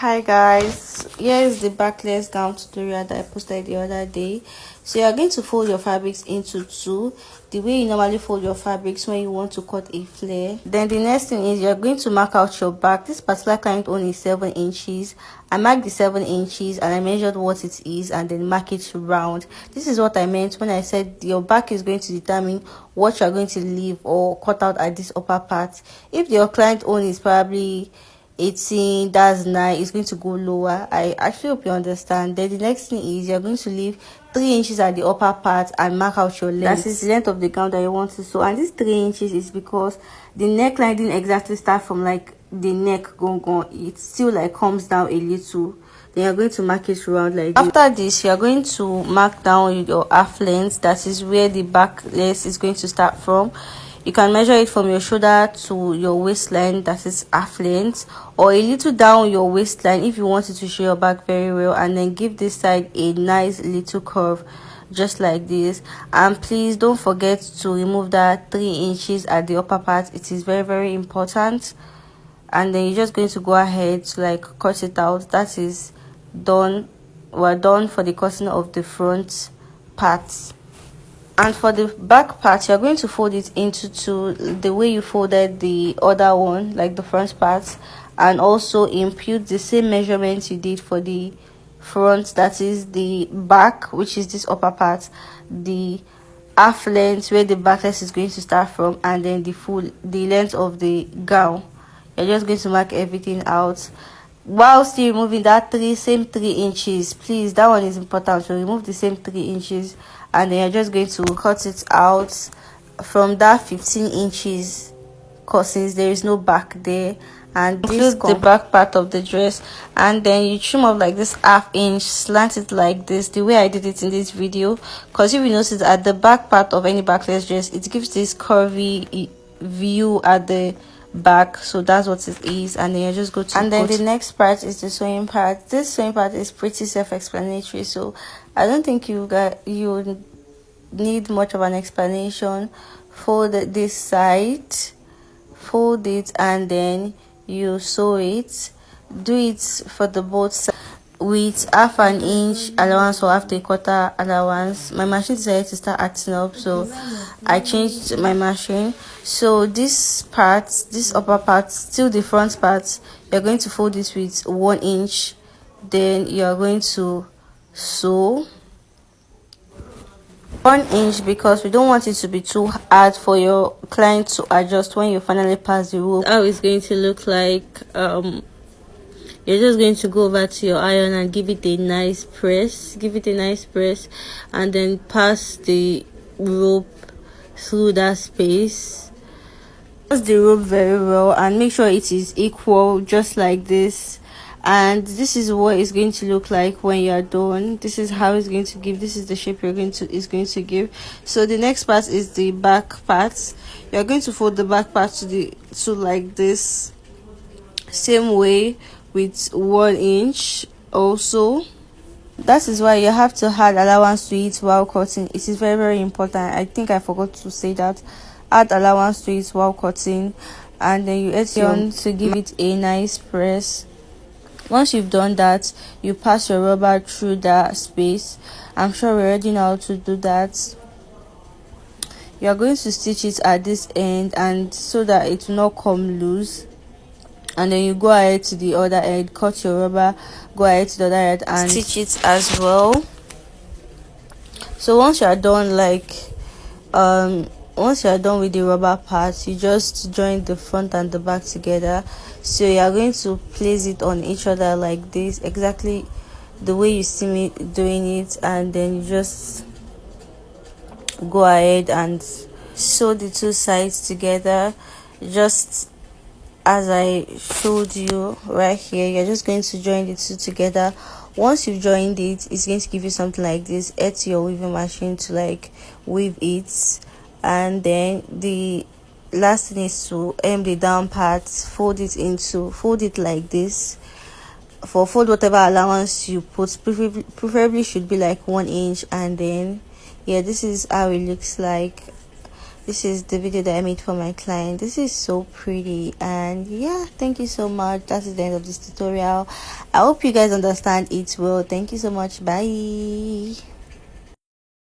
Hi guys, here is the backless gown tutorial that I posted the other day. So you are going to fold your fabrics into two, the way you normally fold your fabrics when you want to cut a flare. Then the next thing is you are going to mark out your back. This particular client only is 7 inches. I marked the 7 inches and I measured what it is and then mark it round. This is what I meant when I said your back is going to determine what you are going to leave or cut out at this upper part. If your client only is probably 18, that's 9, it's going to go lower. I actually hope you understand. Then the next thing is you're going to leave 3 inches at the upper part and mark out your length. That is the length of the gown that you want to sew. And this 3 inches is because the neckline didn't exactly start from like the neck going. It still like comes down a little. Then you're going to mark it around like this. After this, you're going to mark down your half length. That is where the backless is going to start from. You can measure it from your shoulder to your waistline, that is half length, or a little down your waistline if you wanted to show your back very well, and then give this side a nice little curve just like this. And please don't forget to remove that 3 inches at the upper part. It is very important. And then you're just going to go ahead to like cut it out. That is done. We're done for the cutting of the front parts. And for the back part, you're going to fold it into two, the way you folded the other one, like the front part, and also impute the same measurements you did for the front, that is the back, which is this upper part, the half length where the backless is going to start from, and then the length of the gown. You're just going to mark everything out while still removing that same 3 inches. Please, that one is important. So remove the same 3 inches, and then you're just going to cut it out from that 15 inches, because since there is no back there, and this is the back part of the dress. And then you trim up like this ½ inch, slant it like this, the way I did it in this video, because if you notice at the back part of any backless dress, it gives this curvy view at the back. So that's what it is. And then you just go to and then the next part is the sewing part. This sewing part is pretty self-explanatory, so I don't think you need much of an explanation. Fold this side, fold it, and then you sew it. Do it for the both sides with ½ an inch allowance or ½ allowance. My machine decided to start acting up, so I changed my machine. So this part, this upper part, still the front part, you're going to fold it with 1 inch. Then you're going to sew 1 inch, because we don't want it to be too hard for your client to adjust when you finally pass the rope. How it's going to look like, you're just going to go over to your iron and give it a nice press, and then pass the rope through that space. Pass the rope very well and make sure it is equal, just like this. And this is what it's going to look like when you're done. This is how it's going to give. This is the shape it's going to give. So the next part is the back part. You're going to fold the back part to like this, same way, with 1 inch also. That is why you have to add allowance to it while cutting. It is very important. I think I forgot to say that. Add allowance to it while cutting, and then you edge on to give it a nice press. Once you've done that, you pass your rubber through that space. I'm sure we already know how to do that. You are going to stitch it at this end, and so that it will not come loose. And then you go ahead to the other end, cut your rubber, go ahead to the other end and stitch it as well. So once you are done, once you are done with the rubber part, you just join the front and the back together. So you are going to place it on each other like this, exactly the way you see me doing it, and then you just go ahead and sew the two sides together, just as I showed you right here. You're just going to join the two together. Once you've joined it, it's going to give you something like this. Head to your weaving machine to like weave it, and then the last thing is to hem the down part, fold it like this. Fold whatever allowance you put, preferably should be like 1 inch, and then yeah, this is how it looks like. This is the video that I made for my client. This is so pretty, and yeah, thank you so much. That is the end of this tutorial. I hope you guys understand it well. Thank you so much. Bye.